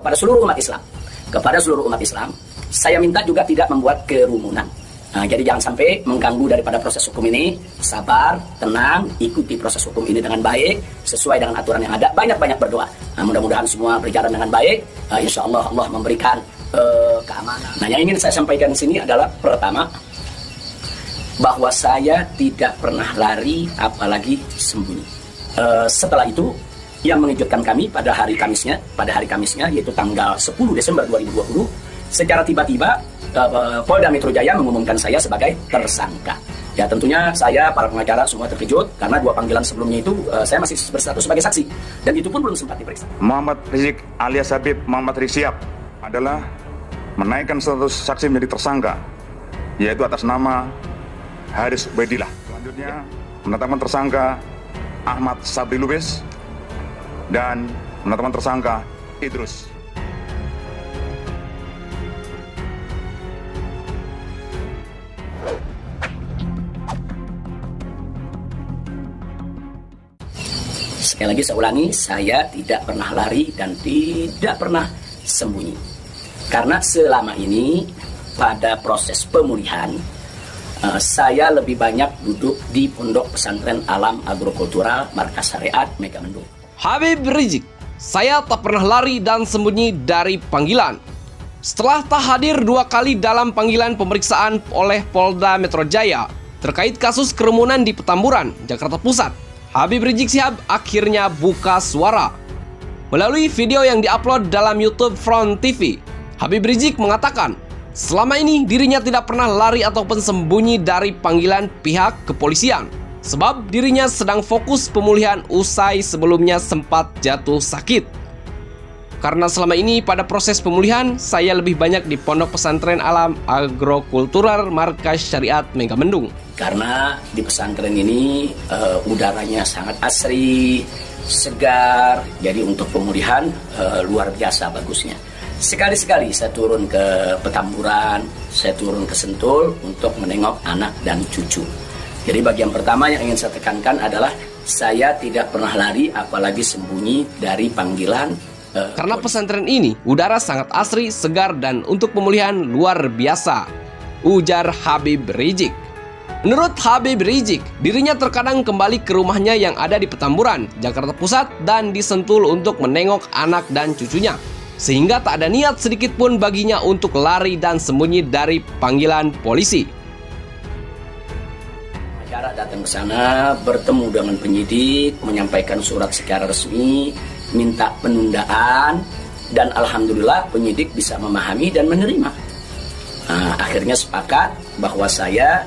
kepada seluruh umat Islam. Kepada seluruh umat Islam, saya minta juga tidak membuat kerumunan. Jadi jangan sampai mengganggu daripada proses hukum ini. Sabar, tenang, ikuti proses hukum ini dengan baik, sesuai dengan aturan yang ada. Banyak-banyak berdoa. Mudah-mudahan semua berjalan dengan baik. Insya Allah Allah memberikan keamanan. Nah, yang ingin saya sampaikan di sini adalah pertama, bahwa saya tidak pernah lari, apalagi sembunyi. Setelah itu, yang mengejutkan kami pada hari Kamisnya, yaitu tanggal 10 Desember 2020, secara tiba-tiba Polda Metro Jaya mengumumkan saya sebagai tersangka. Ya, tentunya saya, para pengacara semua terkejut karena 2 panggilan sebelumnya itu saya masih berstatus sebagai saksi dan itu pun belum sempat diperiksa. Muhammad Rizik alias Habib Muhammad Rizik Syihab adalah menaikkan status saksi menjadi tersangka, yaitu atas nama Haris Ubaidillah. Selanjutnya menetapkan tersangka Ahmad Sabri Lubis dan menetapkan tersangka Idrus. Sekali lagi saya ulangi, saya tidak pernah lari dan tidak pernah sembunyi. Karena selama ini pada proses pemulihan, saya lebih banyak duduk di Pondok Pesantren Alam Agrokultural Markas Syariat Megamendung. Habib Rizik, saya tak pernah lari dan sembunyi dari panggilan. Setelah tak hadir 2 kali dalam panggilan pemeriksaan oleh Polda Metro Jaya terkait kasus kerumunan di Petamburan, Jakarta Pusat, Habib Rizik Syihab akhirnya buka suara. Melalui video yang diupload dalam YouTube Front TV, Habib Rizik mengatakan selama ini dirinya tidak pernah lari ataupun sembunyi dari panggilan pihak kepolisian, sebab dirinya sedang fokus pemulihan usai sebelumnya sempat jatuh sakit. Karena selama ini pada proses pemulihan, saya lebih banyak di Pondok Pesantren Alam Agrokultural Markas Syariat Megamendung. Karena di pesantren ini udaranya sangat asri, segar, jadi untuk pemulihan luar biasa bagusnya. Sekali-sekali saya turun ke Petamburan, saya turun ke Sentul untuk menengok anak dan cucu. Jadi bagian pertama yang ingin saya tekankan adalah saya tidak pernah lari, apalagi sembunyi dari panggilan. Karena pesantren ini udara sangat asri, segar, dan untuk pemulihan luar biasa, ujar Habib Rizik. Menurut Habib Rizik, dirinya terkadang kembali ke rumahnya yang ada di Petamburan, Jakarta Pusat, dan di Sentul untuk menengok anak dan cucunya, sehingga tak ada niat sedikit pun baginya untuk lari dan sembunyi dari panggilan polisi. Pengacara datang ke sana, bertemu dengan penyidik, menyampaikan surat secara resmi, minta penundaan, dan alhamdulillah penyidik bisa memahami dan menerima. Akhirnya sepakat bahwa saya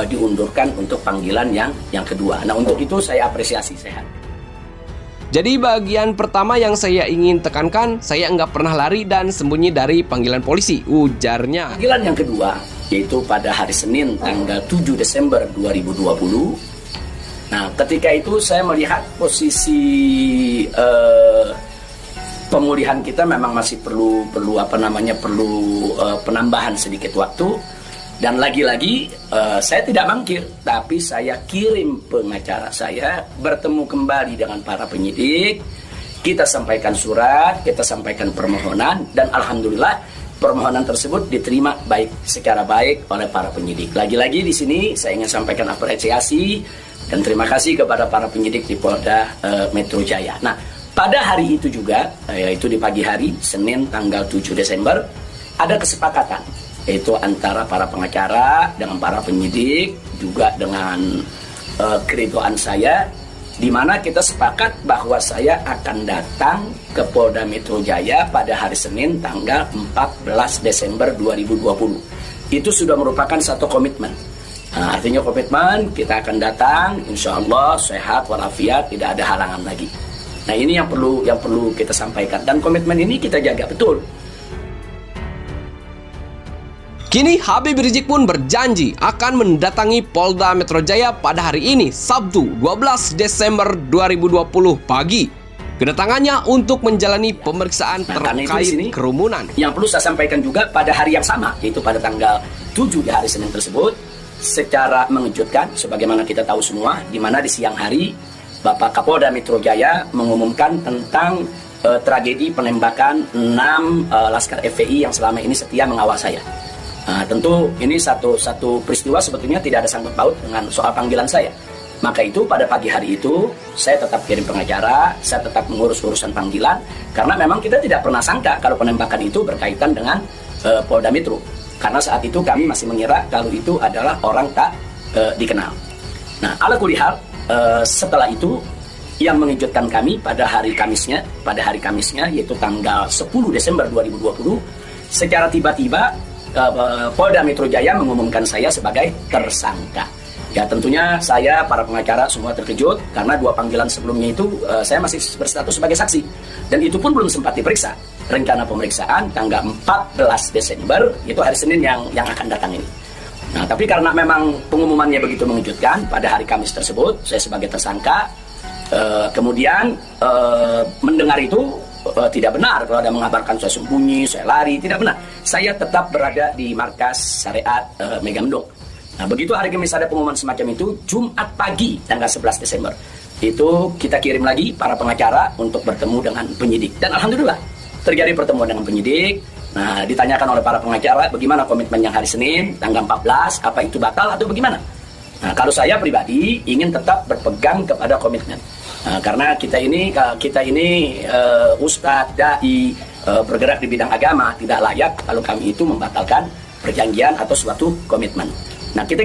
diundurkan untuk panggilan yang kedua. Nah, untuk itu saya apresiasi, sehat. Jadi bagian pertama yang saya ingin tekankan, saya nggak pernah lari dan sembunyi dari panggilan polisi, ujarnya. Panggilan yang kedua, yaitu pada hari Senin tanggal 7 Desember 2020. Nah, ketika itu saya melihat posisi pemulihan kita memang masih perlu penambahan sedikit waktu. Dan lagi-lagi saya tidak mangkir, tapi saya kirim pengacara saya bertemu kembali dengan para penyidik. Kita sampaikan surat, kita sampaikan permohonan, dan alhamdulillah permohonan tersebut diterima secara baik oleh para penyidik. Lagi-lagi di sini saya ingin sampaikan apresiasi dan terima kasih kepada para penyidik di Polda Metro Jaya. Nah, pada hari itu juga, yaitu di pagi hari, Senin tanggal 7 Desember, ada kesepakatan, yaitu antara para pengacara dengan para penyidik, juga dengan keridoan saya, di mana kita sepakat bahwa saya akan datang ke Polda Metro Jaya pada hari Senin tanggal 14 Desember 2020. Itu sudah merupakan satu komitmen. Nah, artinya komitmen, kita akan datang, insya Allah sehat walafiat, tidak ada halangan lagi. Nah, ini yang perlu kita sampaikan, dan komitmen ini kita jaga betul. Kini Habib Rizik pun berjanji akan mendatangi Polda Metro Jaya pada hari ini, Sabtu 12 Desember 2020 pagi. Kedatangannya untuk menjalani pemeriksaan terkait kerumunan. Yang perlu saya sampaikan juga pada hari yang sama, yaitu pada tanggal 7 di hari Senin tersebut, secara mengejutkan, sebagaimana kita tahu semua, di mana di siang hari Bapak Kapolda Metro Jaya mengumumkan tentang tragedi penembakan 6 Laskar FPI yang selama ini setia mengawal saya. Tentu ini satu peristiwa sebetulnya tidak ada sangkut paut dengan soal panggilan saya. Maka itu pada pagi hari itu saya tetap kirim pengacara, saya tetap mengurus urusan panggilan, karena memang kita tidak pernah sangka kalau penembakan itu berkaitan dengan Polda Metro. Karena saat itu kami masih mengira kalau itu adalah orang tak dikenal. Nah, ala kulihal, setelah itu yang mengejutkan kami pada hari Kamisnya yaitu tanggal 10 Desember 2020, secara tiba-tiba Polda Metro Jaya mengumumkan saya sebagai tersangka. Ya, tentunya saya, para pengacara semua terkejut karena 2 panggilan sebelumnya itu saya masih berstatus sebagai saksi, dan itu pun belum sempat diperiksa. Rencana pemeriksaan tanggal 14 Desember itu hari Senin yang akan datang ini. Nah, tapi karena memang pengumumannya begitu mengejutkan, pada hari Kamis tersebut saya sebagai tersangka, kemudian mendengar itu tidak benar kalau ada mengabarkan saya sembunyi, saya lari, tidak benar. Saya tetap berada di markas syariat Megamendung. Nah, begitu hari Kamis ada pengumuman semacam itu, Jumat pagi tanggal 11 Desember itu kita kirim lagi para pengacara untuk bertemu dengan penyidik, dan alhamdulillah terjadi pertemuan dengan penyidik. Nah, ditanyakan oleh para pengacara bagaimana komitmen yang hari Senin tanggal 14, apa itu batal atau bagaimana. Nah, kalau saya pribadi ingin tetap berpegang kepada komitmen. Nah, karena kita ini ustadz, dai, bergerak di bidang agama, tidak layak kalau kami itu membatalkan perjanjian atau suatu komitmen. Nah, kita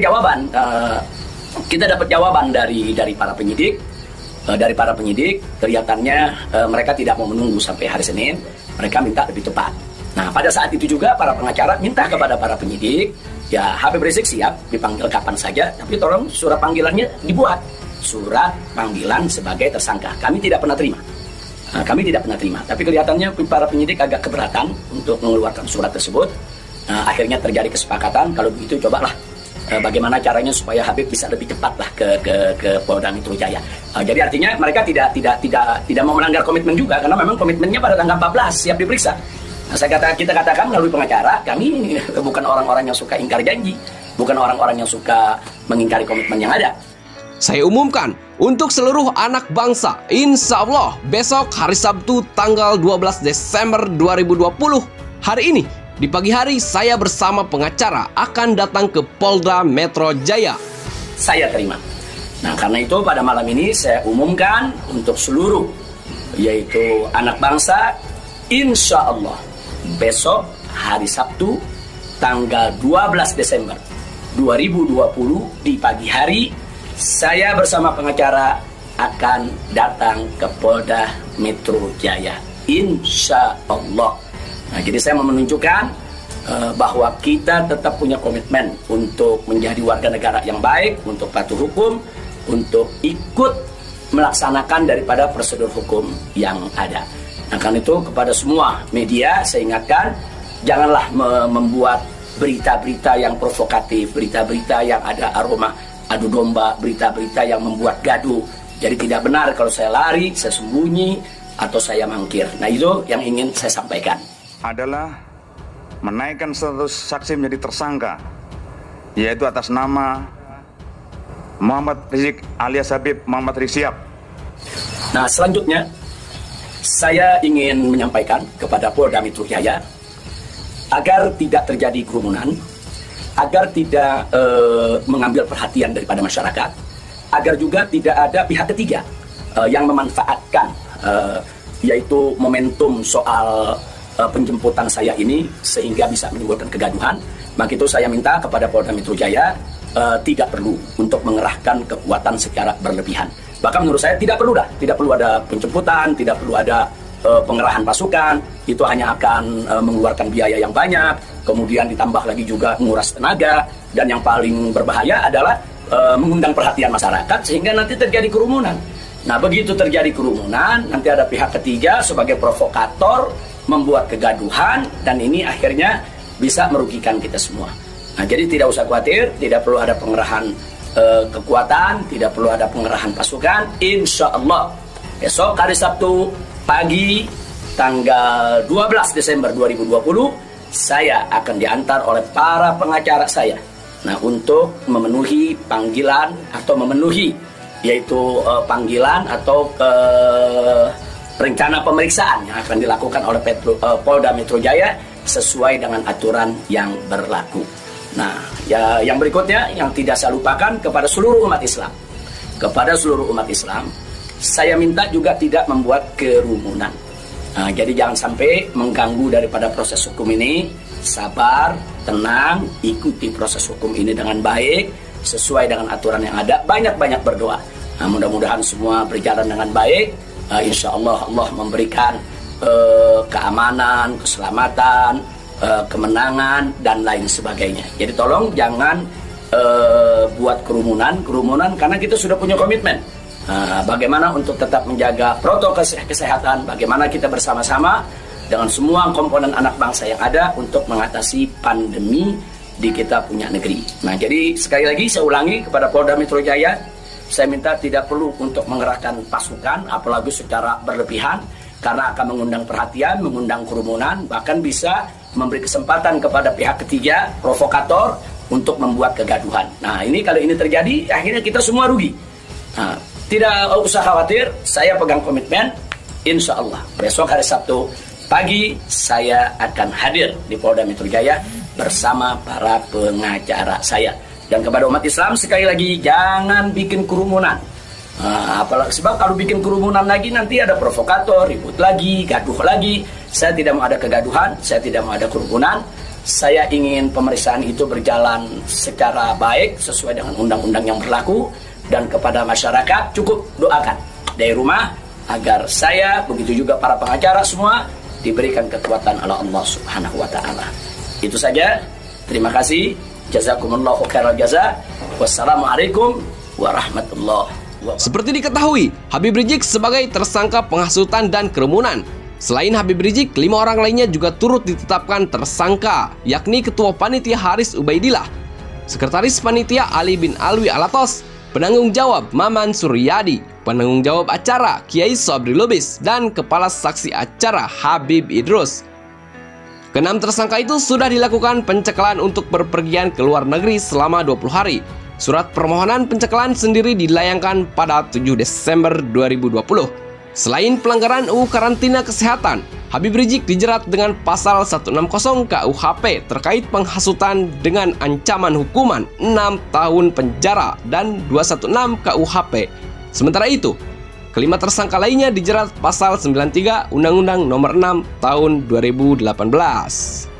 dapat jawaban dari para penyidik. Dari para penyidik kelihatannya mereka tidak mau menunggu sampai hari Senin, mereka minta lebih cepat. Nah, pada saat itu juga para pengacara minta kepada para penyidik, ya Habib Rizik siap dipanggil kapan saja, tapi tolong surat panggilannya dibuat. Surat panggilan sebagai tersangka. Kami tidak pernah terima. Tapi kelihatannya para penyidik agak keberatan untuk mengeluarkan surat tersebut. Akhirnya terjadi kesepakatan, kalau begitu cobalah bagaimana caranya supaya Habib bisa lebih cepat lah ke Polda Metro Jaya. Jadi artinya mereka tidak mau melanggar komitmen juga, karena memang komitmennya pada tanggal 14 siap diperiksa. Nah, kita katakan melalui pengacara, kami bukan orang-orang yang suka ingkar janji, bukan orang-orang yang suka mengingkari komitmen yang ada. Saya umumkan untuk seluruh anak bangsa, insya Allah besok hari Sabtu tanggal 12 Desember 2020, hari ini di pagi hari saya bersama pengacara akan datang ke Polda Metro Jaya. Saya terima. Nah, karena itu pada malam ini saya umumkan untuk seluruh, yaitu anak bangsa, insya Allah besok hari Sabtu tanggal 12 Desember 2020 di pagi hari, saya bersama pengacara akan datang ke Polda Metro Jaya, insya Allah. Nah, jadi saya mau menunjukkan bahwa kita tetap punya komitmen untuk menjadi warga negara yang baik, untuk patuh hukum, untuk ikut melaksanakan daripada prosedur hukum yang ada. Nah, karena itu kepada semua media saya ingatkan, janganlah membuat berita-berita yang provokatif, berita-berita yang ada aroma adu domba, berita-berita yang membuat gaduh. Jadi tidak benar kalau saya lari, saya sembunyi, atau saya mangkir. Nah, itu yang ingin saya sampaikan. Adalah menaikkan status saksi menjadi tersangka, yaitu atas nama Muhammad Rizik alias Habib Muhammad Rizik. Nah, selanjutnya saya ingin menyampaikan kepada Polda Metro Jaya agar tidak terjadi kerumunan, agar tidak mengambil perhatian daripada masyarakat, agar juga tidak ada pihak ketiga yang memanfaatkan yaitu momentum soal penjemputan saya ini sehingga bisa menimbulkan kegaduhan. Maka itu saya minta kepada Polda Metro Jaya tidak perlu untuk mengerahkan kekuatan secara berlebihan. Bahkan menurut saya tidak perlu ada penjemputan, tidak perlu ada pengerahan pasukan. Itu hanya akan mengeluarkan biaya yang banyak, kemudian ditambah lagi juga menguras tenaga, dan yang paling berbahaya adalah mengundang perhatian masyarakat sehingga nanti terjadi kerumunan. Nah, begitu terjadi kerumunan, nanti ada pihak ketiga sebagai provokator membuat kegaduhan, dan ini akhirnya bisa merugikan kita semua. Nah, jadi tidak usah khawatir, tidak perlu ada pengerahan kekuatan, tidak perlu ada pengerahan pasukan. Insya Allah besok hari Sabtu pagi tanggal 12 Desember 2020 saya akan diantar oleh para pengacara saya, nah, untuk memenuhi panggilan atau memenuhi yaitu panggilan atau rencana pemeriksaan yang akan dilakukan oleh Polda Metro Jaya sesuai dengan aturan yang berlaku. Nah, ya, yang berikutnya yang tidak saya lupakan kepada seluruh umat Islam. Kepada seluruh umat Islam, saya minta juga tidak membuat kerumunan. Nah, jadi jangan sampai mengganggu daripada proses hukum ini. Sabar, tenang, ikuti proses hukum ini dengan baik, sesuai dengan aturan yang ada. Banyak-banyak berdoa. Nah, mudah-mudahan semua berjalan dengan baik. Insya Allah Allah memberikan keamanan, keselamatan, kemenangan, dan lain sebagainya. Jadi tolong jangan buat kerumunan karena kita sudah punya komitmen. Bagaimana untuk tetap menjaga protokol kesehatan, bagaimana kita bersama-sama dengan semua komponen anak bangsa yang ada untuk mengatasi pandemi di kita punya negeri. Nah, jadi sekali lagi saya ulangi kepada Polda Metro Jaya, saya minta tidak perlu untuk mengerahkan pasukan, apalagi secara berlebihan, karena akan mengundang perhatian, mengundang kerumunan, bahkan bisa memberi kesempatan kepada pihak ketiga, provokator, untuk membuat kegaduhan. Nah, ini kalau ini terjadi, akhirnya kita semua rugi. Nah, tidak usah khawatir, saya pegang komitmen, insya Allah besok hari Sabtu pagi saya akan hadir di Polda Metro Jaya bersama para pengacara saya. Dan kepada umat Islam sekali lagi, jangan bikin kerumunan. Apalagi sebab kalau bikin kerumunan lagi nanti ada provokator, ribut lagi, gaduh lagi. Saya tidak mau ada kegaduhan, saya tidak mau ada kerumunan. Saya ingin pemeriksaan itu berjalan secara baik sesuai dengan undang-undang yang berlaku. Dan kepada masyarakat cukup doakan dari rumah agar saya, begitu juga para pengacara semua, diberikan kekuatan oleh Allah Subhanahu wa Ta'ala. Itu saja. Terima kasih. Jazakumullahu khairal jaza. Wassalamualaikum warahmatullahi wabarakatuh. Seperti diketahui, Habib Rizik sebagai tersangka penghasutan dan kerumunan. Selain Habib Rizik, 5 orang lainnya juga turut ditetapkan tersangka, yakni Ketua Panitia Haris Ubaidillah, Sekretaris Panitia Ali bin Alwi Alatos, penanggung jawab Maman Suryadi, penanggung jawab acara Kiai Sobri Lubis, dan kepala saksi acara Habib Idrus. Keenam tersangka itu sudah dilakukan pencegahan untuk berpergian ke luar negeri selama 20 hari. Surat permohonan pencegahan sendiri dilayangkan pada 7 Desember 2020. Selain pelanggaran UU Karantina Kesehatan, Habib Rizik dijerat dengan pasal 160 KUHP terkait penghasutan dengan ancaman hukuman 6 tahun penjara dan 216 KUHP. Sementara itu, kelima tersangka lainnya dijerat pasal 93 Undang-Undang Nomor 6 Tahun 2018.